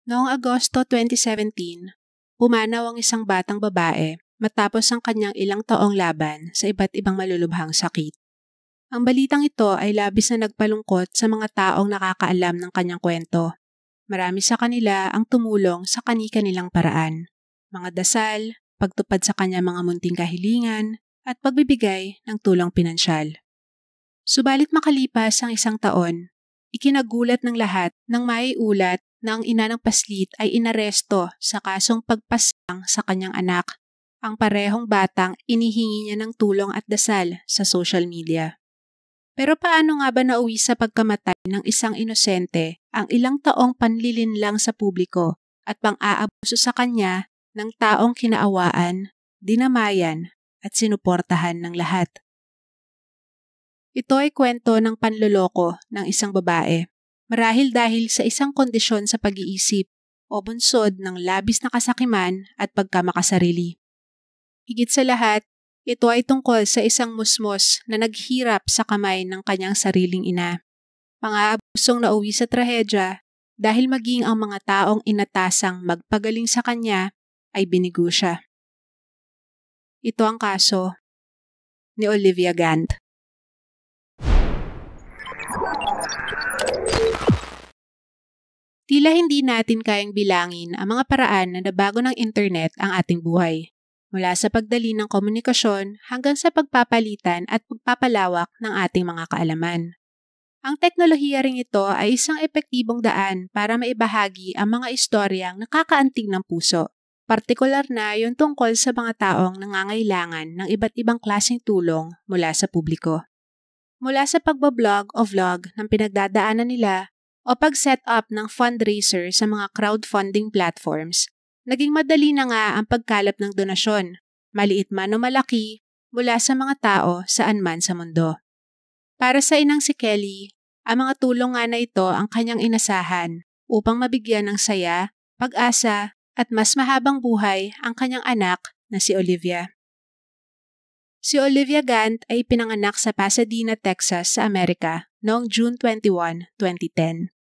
Noong Agosto 2017, pumanaw ang isang batang babae matapos ang kanyang ilang taong laban sa iba't ibang malulubhang sakit. Ang balitang ito ay labis na nagpalungkot sa mga taong nakakaalam ng kanyang kwento. Marami sa kanila ang tumulong sa kani-kanilang paraan. Mga dasal, pagtupad sa kanyang mga munting kahilingan, at pagbibigay ng tulong pinansyal. Subalit makalipas ang isang taon, ikinagulat ng lahat nang maiulat na ang ina ng paslit ay inaresto sa kasong pagpaslang sa kanyang anak, ang parehong batang inihingi niya ng tulong at dasal sa social media. Pero paano nga ba nauwi sa pagkamatay ng isang inosente ang ilang taong panlilinlang sa publiko at pang-aabuso sa kanya ng taong kinaawaan, dinamayan at sinuportahan ng lahat? Ito ay kwento ng panloloko ng isang babae, marahil dahil sa isang kondisyon sa pag-iisip o bunsod ng labis na kasakiman at pagkamakasarili. Higit sa lahat, ito ay tungkol sa isang musmos na naghirap sa kamay ng kanyang sariling ina. Pang-aabusong nauwi sa trahedya dahil maging ang mga taong inatasang magpagaling sa kanya ay binigo siya. Ito ang kaso ni Olivia Gant. Tila hindi natin kayang bilangin ang mga paraan na nabago ng internet ang ating buhay. Mula sa pagdali ng komunikasyon hanggang sa pagpapalitan at pagpapalawak ng ating mga kaalaman. Ang teknolohiya ring ito ay isang epektibong daan para maibahagi ang mga istoryang nakakaantig ng puso. Partikular na yung tungkol sa mga taong nangangailangan ng iba't ibang klaseng tulong mula sa publiko. Mula sa pagbablog o vlog ng pinagdadaanan nila o pag-set up ng fundraiser sa mga crowdfunding platforms, naging madali na nga ang pagkalap ng donasyon, maliit man o malaki, mula sa mga tao saan man sa mundo. Para sa inang si Kelly, ang mga tulong nga na ito ang kanyang inasahan upang mabigyan ng saya, pag-asa at mas mahabang buhay ang kanyang anak na si Olivia. Si Olivia Gant ay pinanganak sa Pasadena, Texas sa Amerika noong June 21, 2010.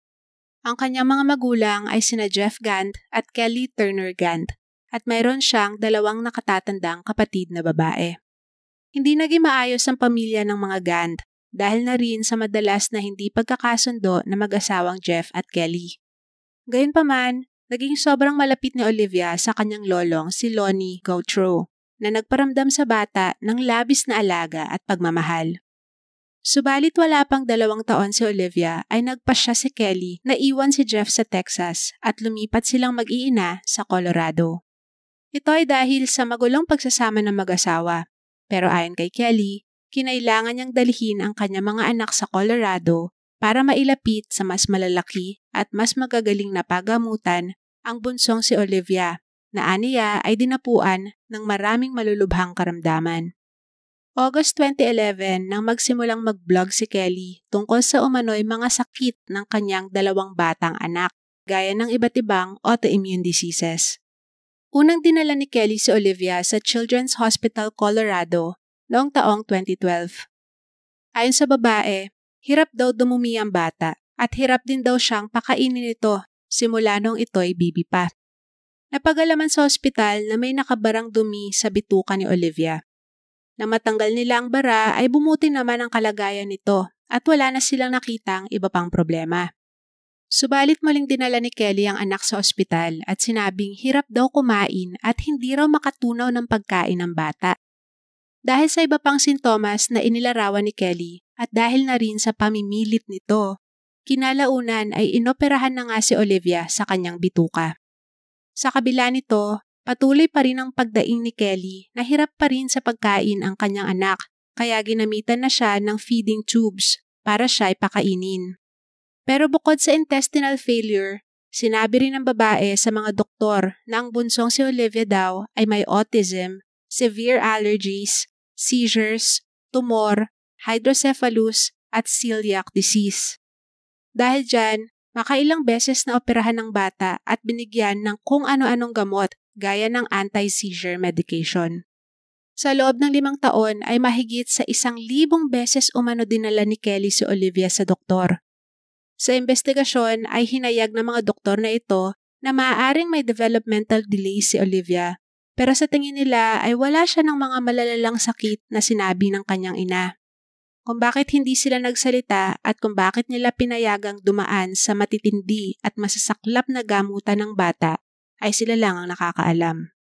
Ang kanyang mga magulang ay sina Jeff Gant at Kelly Turner Gant at mayroon siyang 2 nakatatandang kapatid na babae. Hindi naging maayos ang pamilya ng mga Gant dahil na rin sa madalas na hindi pagkakasundo na mag-asawang Jeff at Kelly. Gayunpaman, naging sobrang malapit ni Olivia sa kanyang lolong si Lonnie Gautreaux na nagparamdam sa bata ng labis na alaga at pagmamahal. Subalit wala pang 2 taon si Olivia ay nagpasya si Kelly na iwan si Jeff sa Texas at lumipat silang mag-iina sa Colorado. Ito ay dahil sa magulong pagsasama ng mag-asawa, pero ayon kay Kelly, kinailangan niyang dalhin ang kanyang mga anak sa Colorado para mailapit sa mas malalaki at mas magagaling na pagamutan ang bunsong si Olivia na aniya ay dinapuan ng maraming malulubhang karamdaman. August 2011 nang magsimulang mag-blog si Kelly tungkol sa umano'y mga sakit ng kanyang 2 batang anak, gaya ng iba't ibang autoimmune diseases. Unang dinala ni Kelly si Olivia sa Children's Hospital Colorado noong taong 2012. Ayon sa babae, hirap daw dumumi ang bata at hirap din daw siyang pakainin ito simula nung ito'y bibi pa. Napagalaman sa ospital na may nakabarang dumi sa bituka ni Olivia. Nang matanggal nila ang bara ay bumuti naman ang kalagayan nito at wala na silang nakitang iba pang problema. Subalit muling dinala ni Kelly ang anak sa ospital at sinabing hirap daw kumain at hindi raw makatunaw ng pagkain ng bata. Dahil sa iba pang sintomas na inilarawan ni Kelly at dahil na rin sa pamimilit nito, kinalaunan ay inoperahan na nga si Olivia sa kanyang bituka. Sa kabila nito, patuloy pa rin ang pagdaing ni Kelly na hirap pa rin sa pagkain ang kanyang anak kaya ginamitan na siya ng feeding tubes para siya ipakainin. Pero bukod sa intestinal failure, sinabi rin ng babae sa mga doktor na ang bunsong si Olivia daw ay may autism, severe allergies, seizures, tumor, hydrocephalus at celiac disease. Dahil dyan, makailang beses na operahan ng bata at binigyan ng kung ano-anong gamot gaya ng anti-seizure medication. Sa loob ng 5 taon ay mahigit sa 1,000 beses umano dinala ni Kelly si Olivia sa doktor. Sa investigasyon ay hinayag ng mga doktor na ito na maaaring may developmental delay si Olivia, pero sa tingin nila ay wala siya ng mga malalalang sakit na sinabi ng kanyang ina. Kung bakit hindi sila nagsalita at kung bakit nila pinayagang dumaan sa matitindi at masasaklap na gamutan ng bata ay sila lang ang nakakaalam.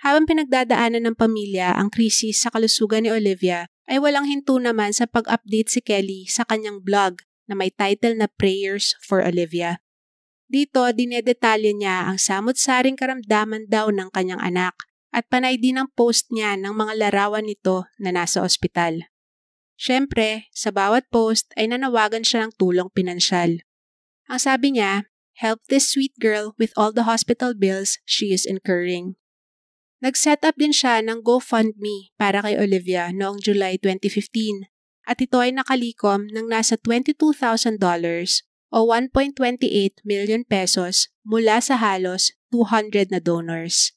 Habang pinagdadaanan ng pamilya ang krisis sa kalusugan ni Olivia, ay walang hinto naman sa pag-update si Kelly sa kanyang blog na may title na Prayers for Olivia. Dito, dinedetalye niya ang samot-saring karamdaman daw ng kanyang anak at panay din ang post niya ng mga larawan nito na nasa ospital. Siyempre, sa bawat post ay nanawagan siya ng tulong pinansyal. Ang sabi niya, "Help this sweet girl with all the hospital bills she is incurring." Nag-set up din siya ng GoFundMe para kay Olivia noong July 2015 at ito ay nakalikom ng nasa $22,000 o 1.28 million pesos mula sa halos 200 na donors.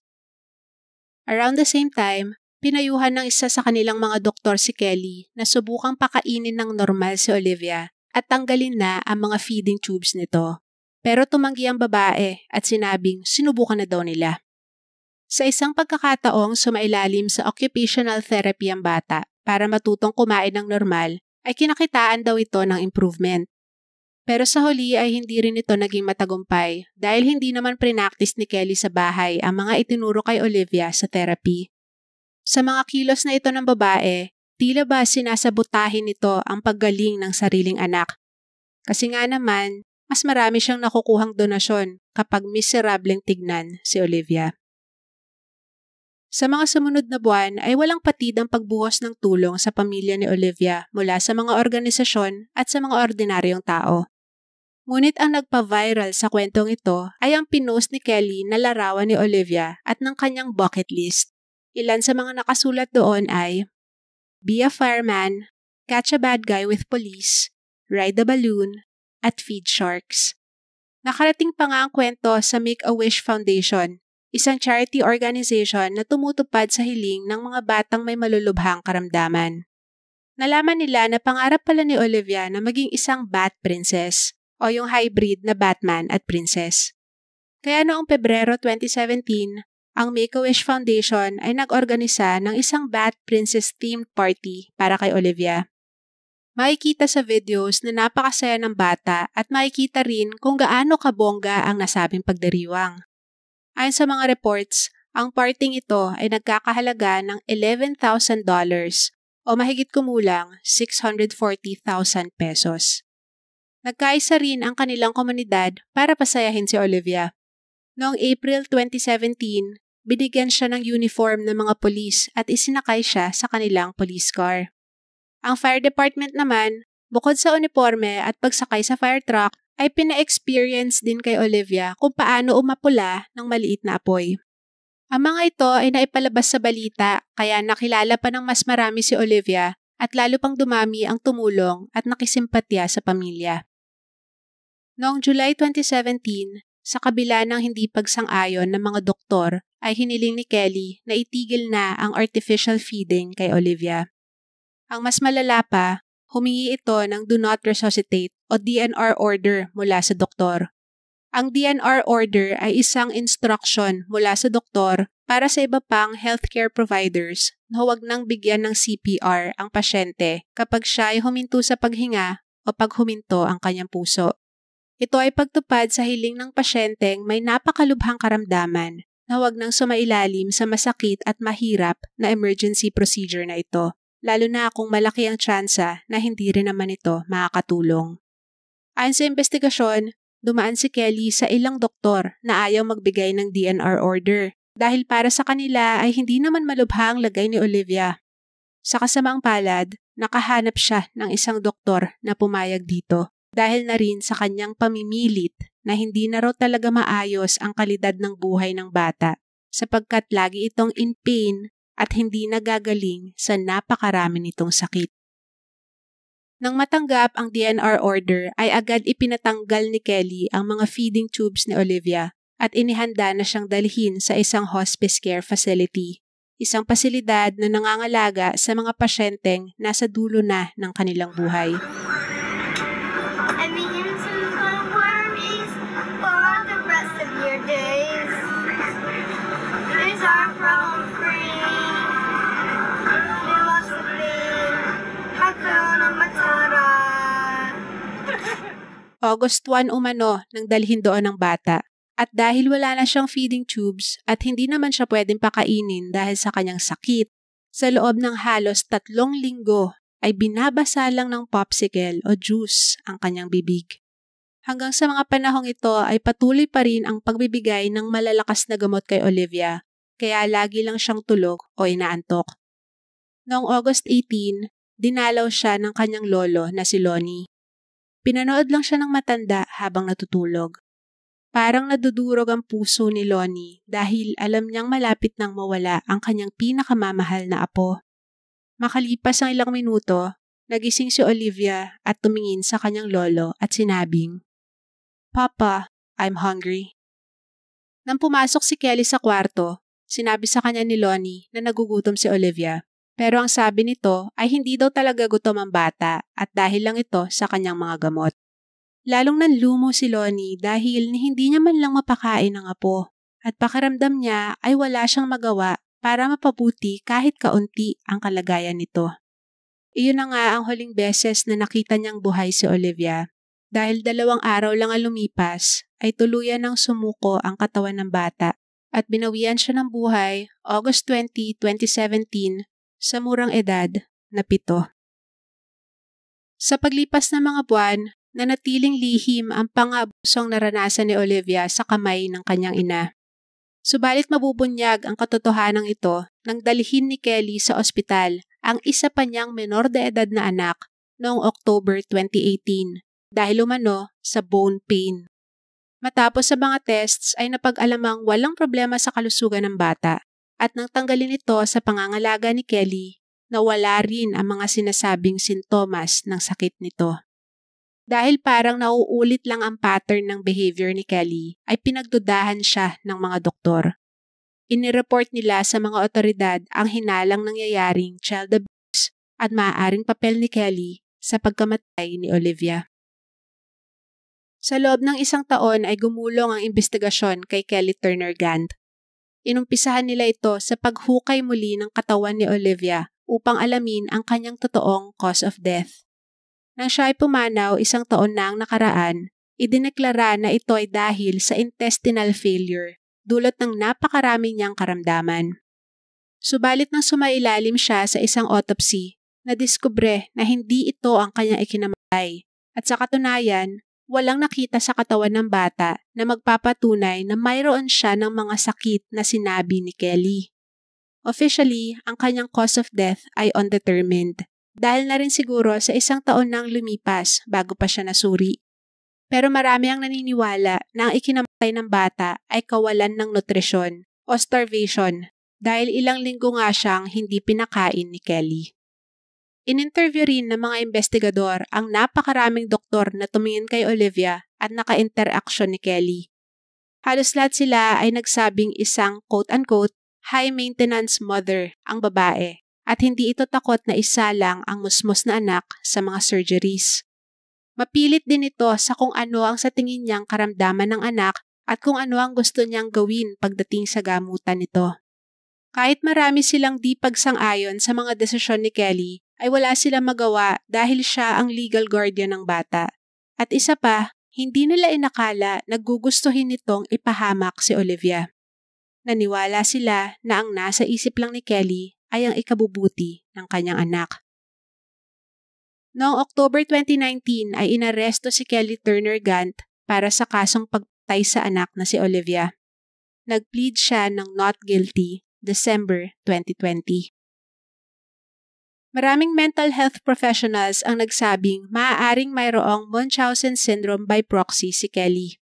Around the same time, pinayuhan ng isa sa kanilang mga doktor si Kelly na subukang pakainin ng normal si Olivia at tanggalin na ang mga feeding tubes nito. Pero tumanggi ang babae at sinabing sinubukan na daw nila. Sa isang pagkakataong sumailalim sa occupational therapy ang bata para matutong kumain ng normal, ay kinakitaan daw ito ng improvement. Pero sa huli ay hindi rin ito naging matagumpay dahil hindi naman prinaktis ni Kelly sa bahay ang mga itinuro kay Olivia sa therapy. Sa mga kilos na ito ng babae, tila ba sinasabotahin nito ang paggaling ng sariling anak. Kasi nga naman, mas marami siyang nakukuhang donasyon kapag miserableng tignan si Olivia. Sa mga sumunod na buwan ay walang patid ang pagbuhos ng tulong sa pamilya ni Olivia mula sa mga organisasyon at sa mga ordinaryong tao. Ngunit ang nagpa-viral sa kwentong ito ay ang pinost ni Kelly na larawan ni Olivia at ng kanyang bucket list. Ilan sa mga nakasulat doon ay "Be a fireman", "Catch a bad guy with police", "Ride a balloon", at "Feed sharks". Nakarating pa nga ang kwento sa Make-A-Wish Foundation, isang charity organization na tumutupad sa hiling ng mga batang may malulubhang karamdaman. Nalaman nila na pangarap pala ni Olivia na maging isang Bat Princess o yung hybrid na Batman at Princess. Kaya noong Pebrero 2017, ang Make-A-Wish Foundation ay nag-organisa ng isang Bat Princess themed party para kay Olivia. Makikita sa videos na napakasaya ng bata at makikita rin kung gaano kabongga ang nasabing pagdiriwang. Ayon sa mga reports, ang parting ito ay nagkakahalaga ng $11,000 o mahigit kumulang 640,000 pesos. Nagkaisa rin ang kanilang komunidad para pasayahin si Olivia. Noong April 2017, binigyan siya ng uniform ng mga pulis at isinakay siya sa kanilang police car. Ang fire department naman, bukod sa uniforme at pagsakay sa fire truck, ay pina-experience din kay Olivia kung paano umapula ng maliit na apoy. Ang mga ito ay naipalabas sa balita kaya nakilala pa ng mas marami si Olivia at lalo pang dumami ang tumulong at nakisimpatya sa pamilya. Noong July 2017, sa kabila ng hindi pagsang-ayon ng mga doktor, ay hiniling ni Kelly na itigil na ang artificial feeding kay Olivia. Ang mas malala pa, humingi ito ng Do Not Resuscitate o DNR order mula sa doktor. Ang DNR order ay isang instruction mula sa doktor para sa iba pang healthcare providers na huwag nang bigyan ng CPR ang pasyente kapag siya ay huminto sa paghinga o pag huminto ang kanyang puso. Ito ay pagtupad sa hiling ng pasyenteng may napakalubhang karamdaman na huwag nang sumailalim sa masakit at mahirap na emergency procedure na ito, lalo na kung malaki ang tsansa na hindi rin naman ito makakatulong. Ayon sa investigasyon, dumaan si Kelly sa ilang doktor na ayaw magbigay ng DNR order dahil para sa kanila ay hindi naman malubha ang lagay ni Olivia. Sa kasamang palad, nakahanap siya ng isang doktor na pumayag dito dahil na rin sa kanyang pamimilit na hindi na raw talaga maayos ang kalidad ng buhay ng bata sapagkat lagi itong in pain at hindi nagagaling sa napakarami nitong sakit. Nang matanggap ang DNR order ay agad ipinatanggal ni Kelly ang mga feeding tubes ni Olivia at inihanda na siyang dalhin sa isang hospice care facility, isang pasilidad na nangangalaga sa mga pasyenteng nasa dulo na ng kanilang buhay. And the innocent little wormies for the days. Days are problem-free. Philosophy, Hakuna Matata. August 1 umano nang dalhin doon ang bata. At dahil wala na siyang feeding tubes at hindi naman siya pwedeng pakainin dahil sa kanyang sakit, sa loob ng halos 3 linggo ay binabasa lang ng popsicle o juice ang kanyang bibig. Hanggang sa mga panahong ito ay patuloy pa rin ang pagbibigay ng malalakas na gamot kay Olivia, kaya lagi lang siyang tulog o inaantok. Noong August 18, dinalaw siya ng kanyang lolo na si Lonnie. Pinanood lang siya ng matanda habang natutulog. Parang nadudurog ang puso ni Lonnie dahil alam niyang malapit nang mawala ang kanyang pinakamamahal na apo. Makalipas ang ilang minuto, nagising si Olivia at tumingin sa kanyang lolo at sinabing, "Papa, I'm hungry." Nang pumasok si Kelly sa kwarto, sinabi sa kanya ni Lonnie na nagugutom si Olivia. Pero ang sabi nito ay hindi daw talaga gutom ang bata at dahil lang ito sa kanyang mga gamot. Lalong nanlumo si Lonnie dahil hindi niya man lang mapakain ang apo at pakiramdam niya ay wala siyang magawa para mapabuti kahit kaunti ang kalagayan nito. Iyon na nga ang huling beses na nakita niyang buhay si Olivia. Dahil 2 araw lang ang lumipas, ay tuluyan ng sumuko ang katawan ng bata at binawian siya ng buhay August 20, 2017 sa murang edad na 7. Sa paglipas ng mga buwan, nanatiling lihim ang pang-aabusong naranasan ni Olivia sa kamay ng kanyang ina. Subalit mabubunyag ang katotohanan ito nang dalhin ni Kelly sa ospital ang isa pa niyang menor de edad na anak noong October 2018 dahil umano sa bone pain. Matapos sa mga tests ay napag-alamang walang problema sa kalusugan ng bata at nang tanggalin ito sa pangangalaga ni Kelly, nawala rin ang mga sinasabing sintomas ng sakit nito. Dahil parang nauulit lang ang pattern ng behavior ni Kelly, ay pinagdudahan siya ng mga doktor. Inireport nila sa mga otoridad ang hinalang nangyayaring child abuse at maaaring papel ni Kelly sa pagkamatay ni Olivia. Sa loob ng 1 taon ay gumulong ang investigasyon kay Kelly Turner Gant. Inumpisahan nila ito sa paghukay muli ng katawan ni Olivia upang alamin ang kanyang totoong cause of death. Nang siya ay pumanaw 1 taon na ang nakaraan, idineklara na ito ay dahil sa intestinal failure dulot ng napakarami niyang karamdaman. Subalit nang sumailalim siya sa isang autopsy, nadiskubre na hindi ito ang kanyang ikinamatay at sa katunayan, walang nakita sa katawan ng bata na magpapatunay na mayroon siya ng mga sakit na sinabi ni Kelly. Officially, ang kanyang cause of death ay undetermined. Dahil na rin siguro sa 1 taon nang lumipas bago pa siya nasuri. Pero marami ang naniniwala na ang ikinamatay ng bata ay kawalan ng nutrisyon o starvation dahil ilang linggo nga siyang hindi pinakain ni Kelly. In-interview rin ng mga investigador ang napakaraming doktor na tumingin kay Olivia at naka-interaction ni Kelly. Halos lahat sila ay nagsabing isang quote-unquote high-maintenance mother ang babae. At hindi ito takot na isa lang ang musmos na anak sa mga surgeries. Mapilit din ito sa kung ano ang sa tingin niyang karamdaman ng anak at kung ano ang gusto niyang gawin pagdating sa gamutan nito. Kahit marami silang di pagsang-ayon sa mga desisyon ni Kelly, ay wala silang magawa dahil siya ang legal guardian ng bata. At isa pa, hindi nila inakala na gugustuhin nitong ipahamak si Olivia. Naniwala sila na ang nasa isip lang ni Kelly ay ang ikabubuti ng kanyang anak. Noong October 2019 ay inaresto si Kelly Turner Gant para sa kasong pagpatay sa anak na si Olivia. Nag-plead siya ng not guilty December 2020. Maraming mental health professionals ang nagsabing maaaring mayroong Munchausen syndrome by proxy si Kelly.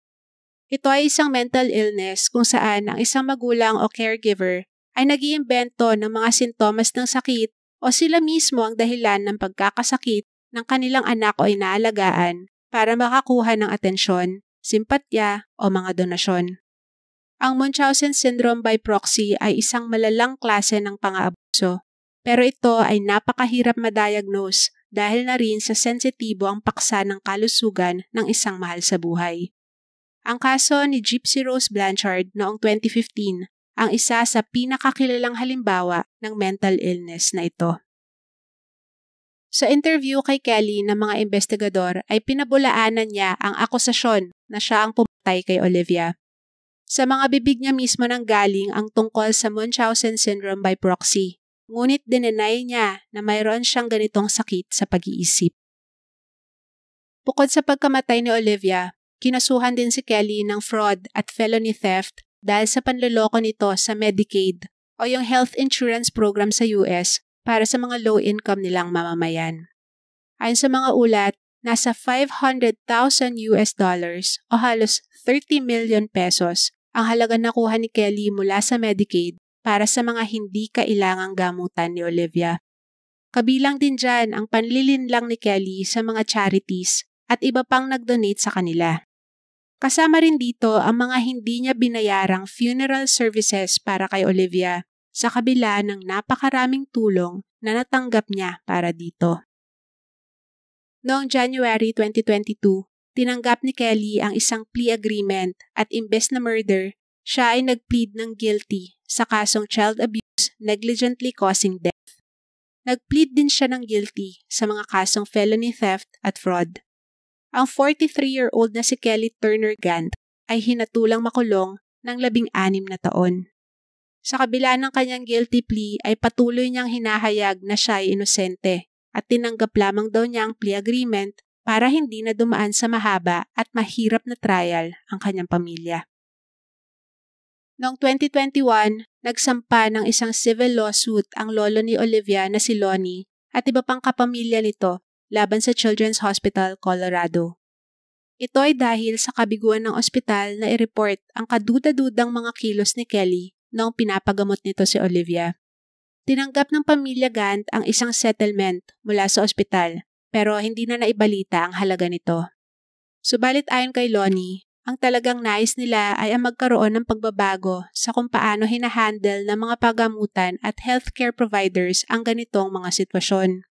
Ito ay isang mental illness kung saan ang isang magulang o caregiver ay nag-iimbento ng mga sintomas ng sakit o sila mismo ang dahilan ng pagkakasakit ng kanilang anak o inaalagaan para makakuha ng atensyon, simpatya o mga donasyon. Ang Munchausen syndrome by proxy ay isang malalang klase ng pang-aabuso, pero ito ay napakahirap ma-diagnose dahil na rin sa sensitibo ang paksa ng kalusugan ng isang mahal sa buhay. Ang kaso ni Gypsy Rose Blanchard noong 2015 ang isa sa pinakakilalang halimbawa ng mental illness na ito. Sa interview kay Kelly ng mga investigador ay pinabulaanan niya ang akusasyon na siya ang pumatay kay Olivia. Sa mga bibig niya mismo nang galing ang tungkol sa Munchausen syndrome by proxy, ngunit dinenay niya na mayroon siyang ganitong sakit sa pag-iisip. Bukod sa pagkamatay ni Olivia, kinasuhan din si Kelly ng fraud at felony theft dahil sa panloloko nito sa Medicaid o yung health insurance program sa US para sa mga low-income nilang mamamayan. Ayon sa mga ulat, nasa $500,000 o halos 30 million pesos ang halaga nakuha ni Kelly mula sa Medicaid para sa mga hindi kailangang gamutan ni Olivia. Kabilang din dyan ang panlilinlang ni Kelly sa mga charities at iba pang nag-donate sa kanila. Kasama rin dito ang mga hindi niya binayarang funeral services para kay Olivia sa kabila ng napakaraming tulong na natanggap niya para dito. Noong January 2022, tinanggap ni Kelly ang isang plea agreement at imbes na murder, siya ay nag-plead ng guilty sa kasong child abuse negligently causing death. Nag-plead din siya ng guilty sa mga kasong felony theft at fraud. Ang 43-year-old na si Kelly Turner Gant ay hinatulang makulong ng 16 na taon. Sa kabila ng kanyang guilty plea ay patuloy niyang hinahayag na siya ay inosente at tinanggap lamang daw niya ang plea agreement para hindi na dumaan sa mahaba at mahirap na trial ang kanyang pamilya. Noong 2021, nagsampa ng isang civil lawsuit ang lolo ni Olivia na si Lonnie at iba pang kapamilya nito laban sa Children's Hospital, Colorado. Ito ay dahil sa kabiguan ng ospital na i-report ang kaduda-dudang mga kilos ni Kelly noong pinapagamot nito si Olivia. Tinanggap ng pamilya Gant ang isang settlement mula sa ospital pero hindi na naibalita ang halaga nito. Subalit ayon kay Lonnie, ang talagang nais nila ay ang magkaroon ng pagbabago sa kung paano hinahandle ng mga pagamutan at healthcare providers ang ganitong mga sitwasyon.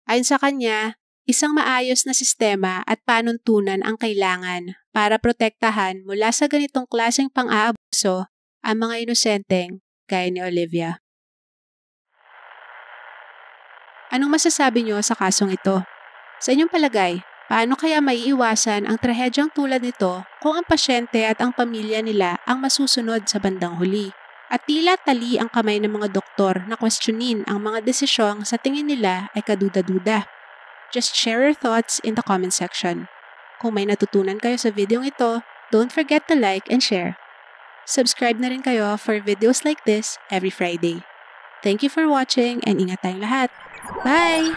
Ayon sa kanya, isang maayos na sistema at panuntunan ang kailangan para protektahan mula sa ganitong klaseng pang-aabuso ang mga inosenteng gaya ni Olivia. Anong masasabi niyo sa kasong ito? Sa inyong palagay, paano kaya maiiwasan ang trahedyang tulad nito kung ang pasyente at ang pamilya nila ang masusunod sa bandang huli? At tila tali ang kamay ng mga doktor na questionin ang mga desisyong sa tingin nila ay kaduda-duda. Just share your thoughts in the comment section. Kung may natutunan kayo sa video ito, don't forget to like and share. Subscribe na rin kayo for videos like this every Friday. Thank you for watching and ingat tayong lahat. Bye!